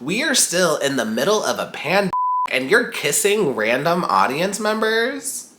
We are still in the middle of a pandemic and you're kissing random audience members?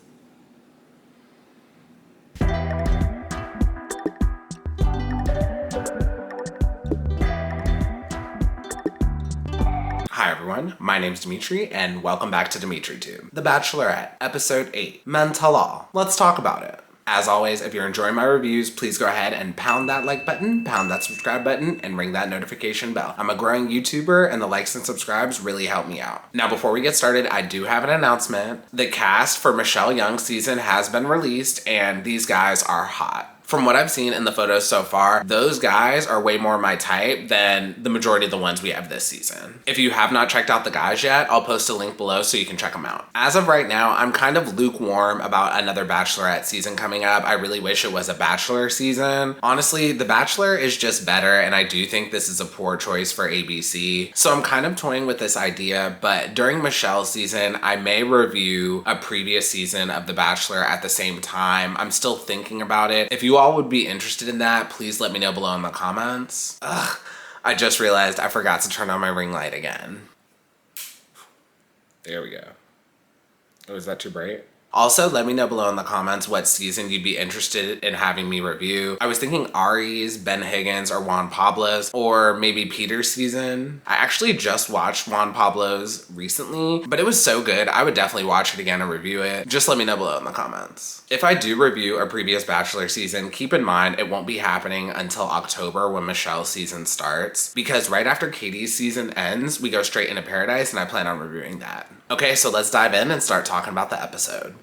Hi everyone, my name's Dimitri and welcome back to DimitriTube. The Bachelorette, episode 8, Mental Law. Let's talk about it. As always, if you're enjoying my reviews, please go ahead and pound that like button, pound that subscribe button, and ring that notification bell. I'm a growing YouTuber and the likes and subscribes really help me out. Now, before we get started, I do have an announcement. The cast for Michelle Young's season has been released and these guys are hot. From what I've seen in the photos so far, those guys are way more my type than the majority of the ones we have this season. If you have not checked out the guys yet, I'll post a link below so you can check them out. As of right now, I'm kind of lukewarm about another Bachelorette season coming up. I really wish it was a Bachelor season. Honestly, The Bachelor is just better, and I do think this is a poor choice for ABC. So I'm kind of toying with this idea, but during Michelle's season, I may review a previous season of The Bachelor at the same time. I'm still thinking about it. If you all would be interested in that, please let me know below in the comments. Ugh, I just realized I forgot to turn on my ring light again. There we go. Oh, is that too bright? Also, let me know below in the comments what season you'd be interested in having me review. I was thinking Ari's, Ben Higgins, or Juan Pablo's, or maybe Peter's season. I actually just watched Juan Pablo's recently, but it was so good, I would definitely watch it again and review it. Just let me know below in the comments. If I do review a previous Bachelor season, keep in mind it won't be happening until October when Michelle's season starts, because right after Katie's season ends, we go straight into Paradise and I plan on reviewing that. Okay, so let's dive in and start talking about the episode.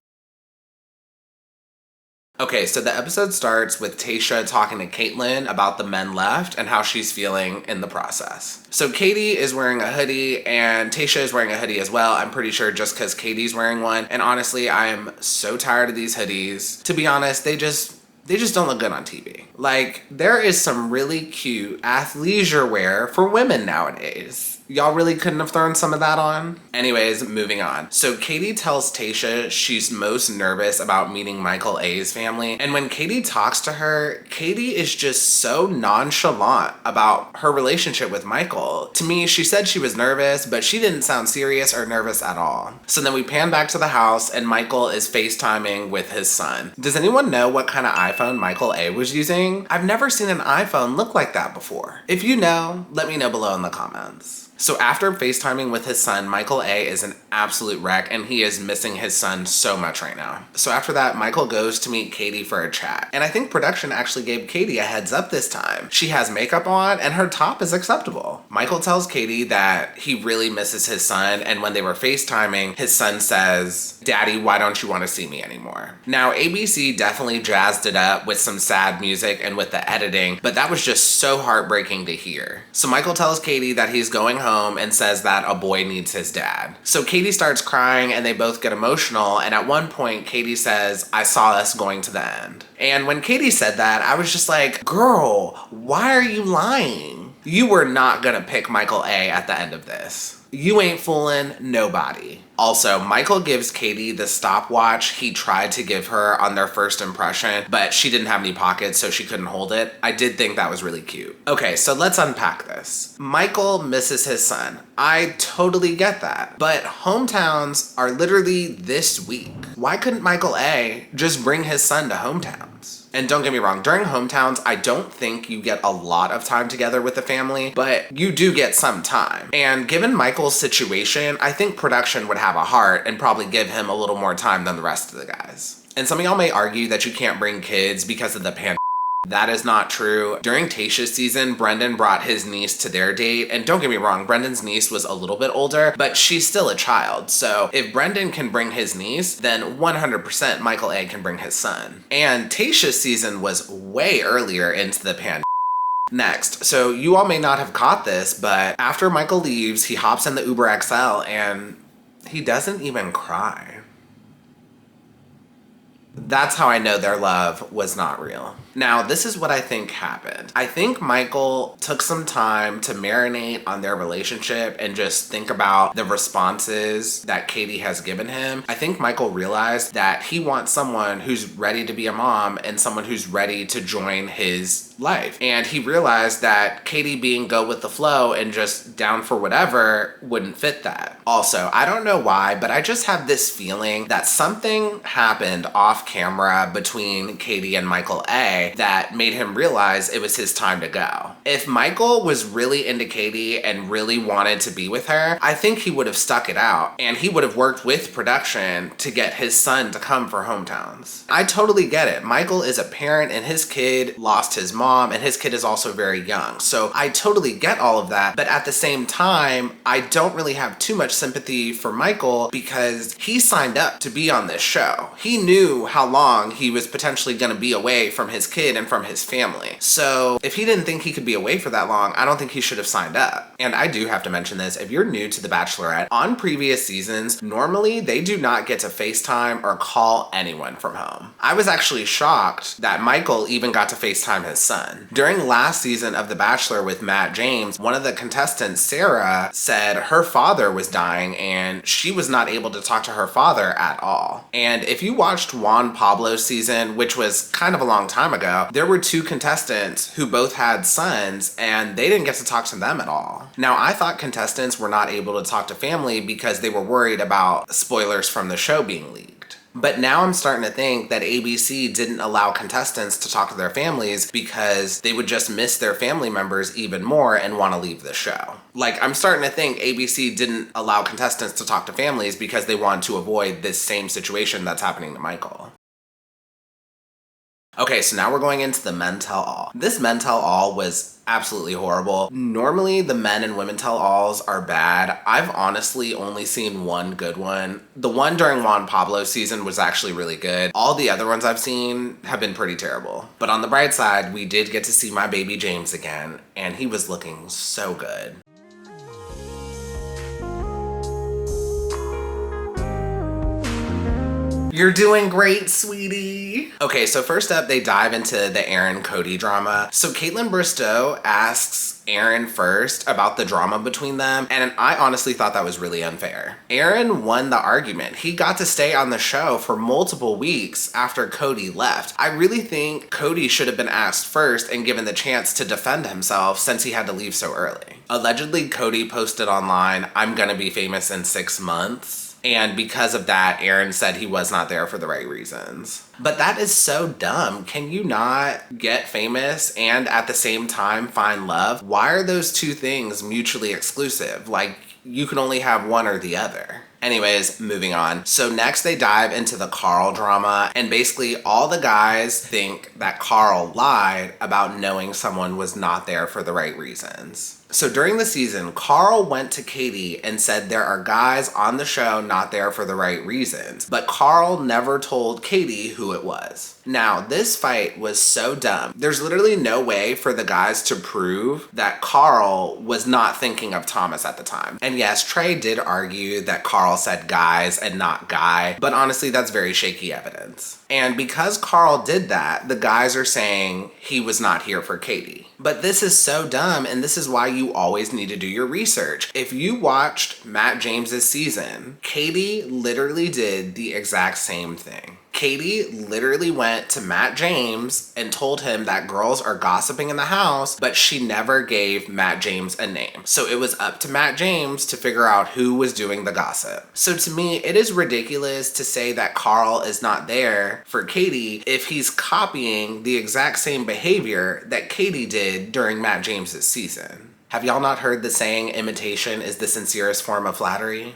Okay, so the episode starts with Tayshia talking to Kaitlyn about the men left and how she's feeling in the process. So Katie is wearing a hoodie and Tayshia is wearing a hoodie as well. I'm pretty sure just because Katie's wearing one. And honestly, I am so tired of these hoodies. To be honest, they just don't look good on TV. Like, there is some really cute athleisure wear for women nowadays. Y'all really couldn't have thrown some of that on? Anyways, moving on. So Katie tells Tayshia she's most nervous about meeting Michael A's family. And when Katie talks to her, Katie is just so nonchalant about her relationship with Michael. To me, she said she was nervous, but she didn't sound serious or nervous at all. So then we pan back to the house and Michael is FaceTiming with his son. Does anyone know what kind of iPhone Michael A was using? I've never seen an iPhone look like that before. If you know, let me know below in the comments. So after FaceTiming with his son, Michael A is an absolute wreck and he is missing his son so much right now. So after that, Michael goes to meet Katie for a chat. And I think production actually gave Katie a heads up this time. She has makeup on and her top is acceptable. Michael tells Katie that he really misses his son, and when they were FaceTiming, his son says, "Daddy, why don't you want to see me anymore?" Now, ABC definitely jazzed it up with some sad music and with the editing, but that was just so heartbreaking to hear. So Michael tells Katie that he's going home and says that a boy needs his dad. So Katie starts crying and they both get emotional, and at one point Katie says, "I saw us going to the end." And when Katie said that, I was just like, girl, why are you lying? You were not gonna pick Michael A at the end of this. You ain't fooling nobody. Also, Michael gives Katie the stopwatch he tried to give her on their first impression, but she didn't have any pockets, so she couldn't hold it. I did think that was really cute. Okay, so let's unpack this. Michael misses his son. I totally get that, but hometowns are literally this week. Why couldn't Michael A just bring his son to hometowns? And don't get me wrong, during hometowns, I don't think you get a lot of time together with the family, but you do get some time. And given Michael's situation, I think production would have a heart and probably give him a little more time than the rest of the guys. And some of y'all may argue that you can't bring kids because of the pandemic. That is not true. During Tayshia's season, Brendan brought his niece to their date, and don't get me wrong, Brendan's niece was a little bit older, but she's still a child. So if Brendan can bring his niece, then 100% Michael A can bring his son. And Tayshia's season was way earlier into the pandemic. Next, so you all may not have caught this, but after Michael leaves, he hops in the Uber XL and he doesn't even cry. That's how I know their love was not real. Now, this is what I think happened. I think Michael took some time to marinate on their relationship and just think about the responses that Katie has given him. I think Michael realized that he wants someone who's ready to be a mom and someone who's ready to join his life. And he realized that Katie being go with the flow and just down for whatever wouldn't fit that. Also, I don't know why, but I just have this feeling that something happened off camera between Katie and Michael A that made him realize it was his time to go. If Michael was really into Katie and really wanted to be with her, I think he would have stuck it out and he would have worked with production to get his son to come for hometowns. I totally get it. Michael is a parent and his kid lost his mom and his kid is also very young. So I totally get all of that. But at the same time, I don't really have too much sympathy for Michael because he signed up to be on this show. He knew how long he was potentially going to be away from his kid and from his family. So if he didn't think he could be away for that long, I don't think he should have signed up. And I do have to mention this, if you're new to The Bachelorette, on previous seasons, normally they do not get to FaceTime or call anyone from home. I was actually shocked that Michael even got to FaceTime his son. During last season of The Bachelor with Matt James, one of the contestants, Sarah, said her father was dying and she was not able to talk to her father at all. And if you watched Juan Pablo's season, which was kind of a long time ago, there were two contestants who both had sons and they didn't get to talk to them at all. Now, I thought contestants were not able to talk to family because they were worried about spoilers from the show being leaked. But now I'm starting to think that ABC didn't allow contestants to talk to their families because they would just miss their family members even more and want to leave the show. Like, I'm starting to think ABC didn't allow contestants to talk to families because they wanted to avoid this same situation that's happening to Michael. Okay, so now we're going into the Men Tell All. This Men Tell All was absolutely horrible. Normally, the men and women tell alls are bad. I've honestly only seen one good one. The one during Juan Pablo's season was actually really good. All the other ones I've seen have been pretty terrible. But on the bright side, we did get to see my baby James again, and he was looking so good. You're doing great, sweetie. Okay, so first up, they dive into the Aaron-Cody drama. So Kaitlyn Bristowe asks Aaron first about the drama between them, and I honestly thought that was really unfair. Aaron won the argument. He got to stay on the show for multiple weeks after Cody left. I really think Cody should have been asked first and given the chance to defend himself since he had to leave so early. Allegedly, Cody posted online, "I'm gonna be famous in 6 months." And because of that, Aaron said he was not there for the right reasons. But that is so dumb. Can you not get famous and at the same time find love? Why are those two things mutually exclusive? Like, you can only have one or the other. Anyways, moving on. So next they dive into the Karl drama, and basically all the guys think that Karl lied about knowing someone was not there for the right reasons. So during the season, Karl went to Katie and said there are guys on the show not there for the right reasons, but Karl never told Katie who it was. Now, this fight was so dumb. There's literally no way for the guys to prove that Karl was not thinking of Thomas at the time. And yes, Trey did argue that Karl said guys and not guy, but honestly, that's very shaky evidence. And because Karl did that, the guys are saying he was not here for Katie. But this is so dumb, and this is why you always need to do your research. If you watched Matt James's season, Katie literally did the exact same thing. Katie literally went to Matt James and told him that girls are gossiping in the house, but she never gave Matt James a name. So it was up to Matt James to figure out who was doing the gossip. So to me, it is ridiculous to say that Karl is not there for Katie if he's copying the exact same behavior that Katie did during Matt James's season. Have y'all not heard the saying, imitation is the sincerest form of flattery?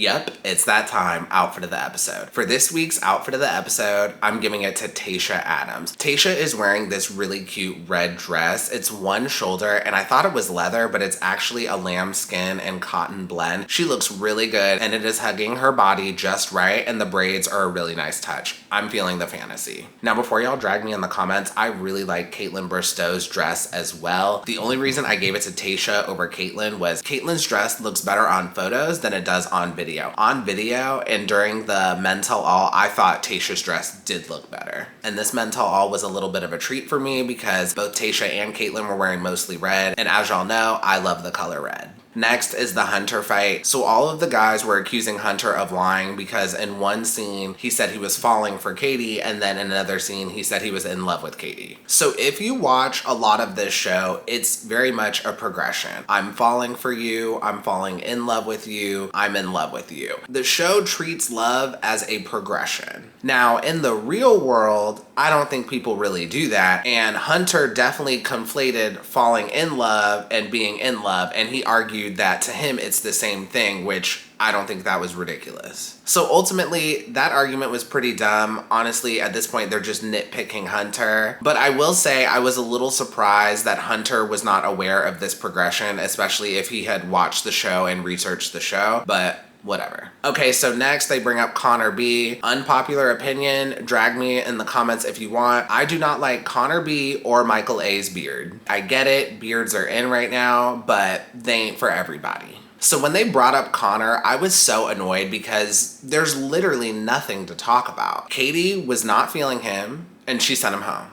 Yep, it's that time. Outfit of the episode. For this week's outfit of the episode, I'm giving it to Tayshia Adams. Tayshia is wearing this really cute red dress. It's one shoulder, and I thought it was leather, but it's actually a lambskin and cotton blend. She looks really good, and it is hugging her body just right, and the braids are a really nice touch. I'm feeling the fantasy. Now, before y'all drag me in the comments, I really like Kaitlyn Bristow's dress as well. The only reason I gave it to Tayshia over Kaitlyn was Kaitlyn's dress looks better on photos than it does on video. On video and during the men tell all, I thought Tayshia's dress did look better. And this men tell all was a little bit of a treat for me because both Tayshia and Kaitlyn were wearing mostly red, and as y'all know, I love the color red. Next is the Hunter fight. So all of the guys were accusing Hunter of lying because in one scene, he said he was falling for Katie, and then in another scene, he said he was in love with Katie. So if you watch a lot of this show, it's very much a progression. I'm falling for you, I'm falling in love with you, I'm in love with you. The show treats love as a progression. Now, in the real world, I don't think people really do that, and Hunter definitely conflated falling in love and being in love, and he argued that to him it's the same thing, which I don't think that was ridiculous. So ultimately, that argument was pretty dumb. Honestly, at this point, they're just nitpicking Hunter. But I will say I was a little surprised that Hunter was not aware of this progression, especially if he had watched the show and researched the show, but whatever. Okay, so next they bring up Connor B. Unpopular opinion, drag me in the comments if you want. I do not like Connor B or Michael A's beard. I get it, beards are in right now, but they ain't for everybody. So when they brought up Connor, I was so annoyed because there's literally nothing to talk about. Katie was not feeling him and she sent him home.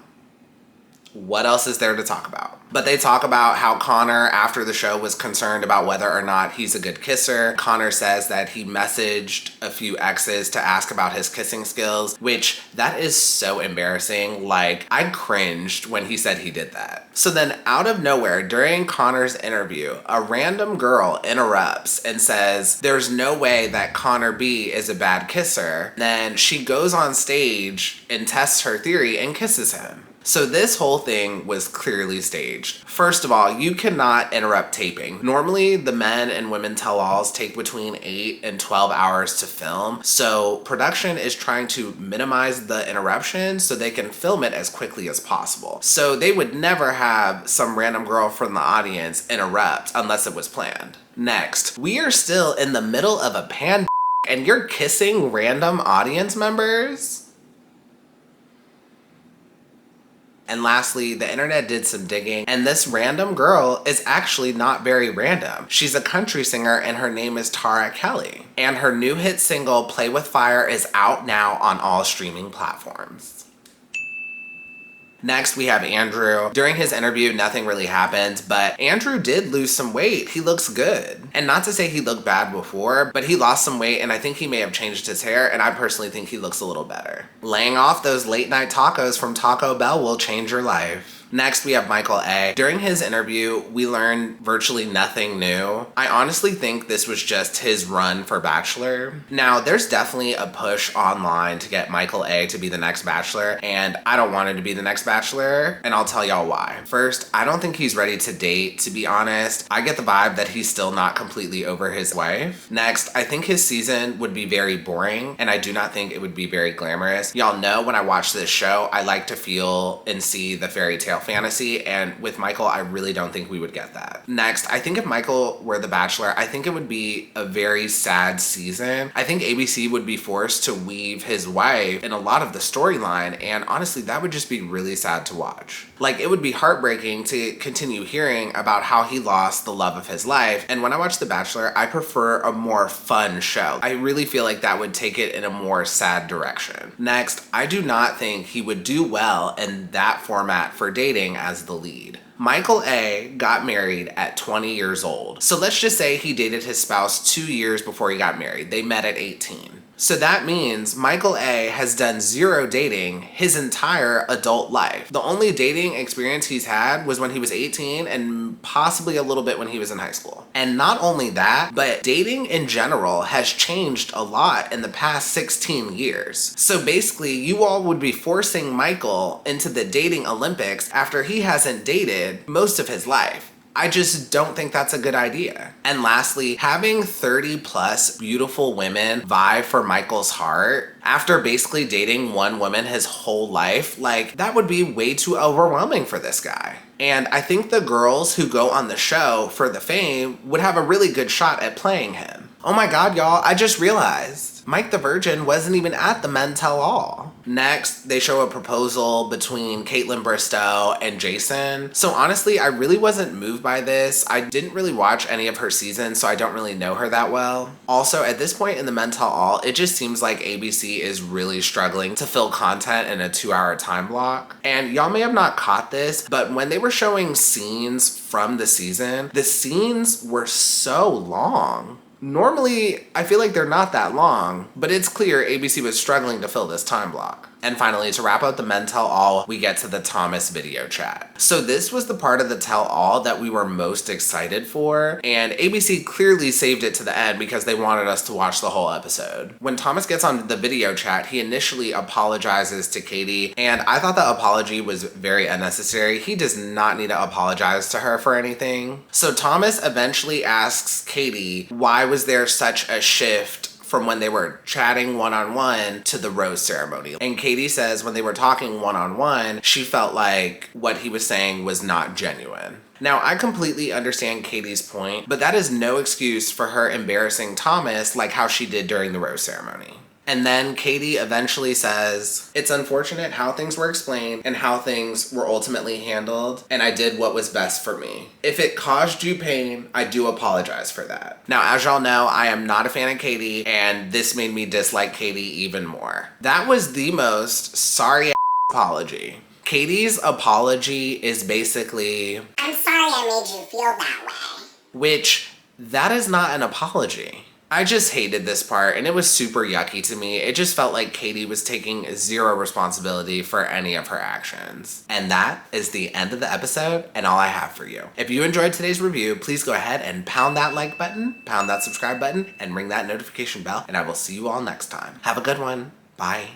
What else is there to talk about? But they talk about how Connor, after the show, was concerned about whether or not he's a good kisser. Connor says that he messaged a few exes to ask about his kissing skills, which that is so embarrassing. Like, I cringed when he said he did that. So then out of nowhere, during Connor's interview, a random girl interrupts and says, there's no way that Connor B is a bad kisser. Then she goes on stage and tests her theory and kisses him. So this whole thing was clearly staged. First of all, you cannot interrupt taping. Normally, the men and women tell-alls take between 8 and 12 hours to film. So production is trying to minimize the interruption so they can film it as quickly as possible. So they would never have some random girl from the audience interrupt unless it was planned. Next, we are still in the middle of a pandemic and you're kissing random audience members? And lastly, the internet did some digging, and this random girl is actually not very random. She's a country singer, and her name is Tara Kelly. And her new hit single, Play With Fire, is out now on all streaming platforms. Next, we have Andrew. During his interview, nothing really happened, but Andrew did lose some weight. He looks good. And not to say he looked bad before, but he lost some weight, and I think he may have changed his hair, and I personally think he looks a little better. Laying off those late night tacos from Taco Bell will change your life. Next, we have Michael A. During his interview, we learned virtually nothing new. I honestly think this was just his run for Bachelor. Now, there's definitely a push online to get Michael A to be the next Bachelor, and I don't want him to be the next Bachelor, and I'll tell y'all why. First, I don't think he's ready to date, to be honest. I get the vibe that he's still not completely over his wife. Next, I think his season would be very boring, and I do not think it would be very glamorous. Y'all know when I watch this show, I like to feel and see the fairy tale fantasy, and with Michael, I really don't think we would get that. Next, I think if Michael were the Bachelor, I think it would be a very sad season. I think ABC would be forced to weave his wife in a lot of the storyline, and honestly, that would just be really sad to watch. Like, it would be heartbreaking to continue hearing about how he lost the love of his life, and when I watch The Bachelor, I prefer a more fun show. I really feel like that would take it in a more sad direction. Next, I do not think he would do well in that format for dating as the lead. Michael A got married at 20 years old. So let's just say he dated his spouse 2 years before he got married. They met at 18. So that means Michael A has done zero dating his entire adult life. The only dating experience he's had was when he was 18 and possibly a little bit when he was in high school. And not only that, but dating in general has changed a lot in the past 16 years. So basically, you all would be forcing Michael into the dating Olympics after he hasn't dated most of his life. I just don't think that's a good idea. And lastly, having 30 plus beautiful women vie for Michael's heart after basically dating one woman his whole life, like, that would be way too overwhelming for this guy. And I think the girls who go on the show for the fame would have a really good shot at playing him. Oh my God, y'all, I just realized Mike the Virgin wasn't even at the Men Tell All. Next, they show a proposal between Kaitlyn Bristowe and Jason. So honestly, I really wasn't moved by this. I didn't really watch any of her seasons, so I don't really know her that well. Also, at this point in the Men Tell All, it just seems like ABC is really struggling to fill content in a 2-hour time block. And y'all may have not caught this, but when they were showing scenes from the season, the scenes were so long. Normally, I feel like they're not that long, but it's clear ABC was struggling to fill this time block. And finally, to wrap up the Men Tell All, we get to the Thomas video chat. So this was the part of the tell all that we were most excited for, and ABC clearly saved it to the end because they wanted us to watch the whole episode. When Thomas gets on the video chat, he initially apologizes to Katie, and I thought the apology was very unnecessary. He does not need to apologize to her for anything. So Thomas eventually asks Katie, why was there such a shift from when they were chatting one-on-one to the rose ceremony? And Katie says when they were talking one-on-one, she felt like what he was saying was not genuine. Now, I completely understand Katie's point, but that is no excuse for her embarrassing Thomas like how she did during the rose ceremony. And then Katie eventually says, it's unfortunate how things were explained and how things were ultimately handled, and I did what was best for me. If it caused you pain, I do apologize for that. Now, as y'all know, I am not a fan of Katie, and this made me dislike Katie even more. That was the most sorry apology. Katie's apology is basically, I'm sorry I made you feel that way. Which, that is not an apology. I just hated this part, and it was super yucky to me. It just felt like Katie was taking zero responsibility for any of her actions. And that is the end of the episode and all I have for you. If you enjoyed today's review, please go ahead and pound that like button, pound that subscribe button, and ring that notification bell, and I will see you all next time. Have a good one. Bye.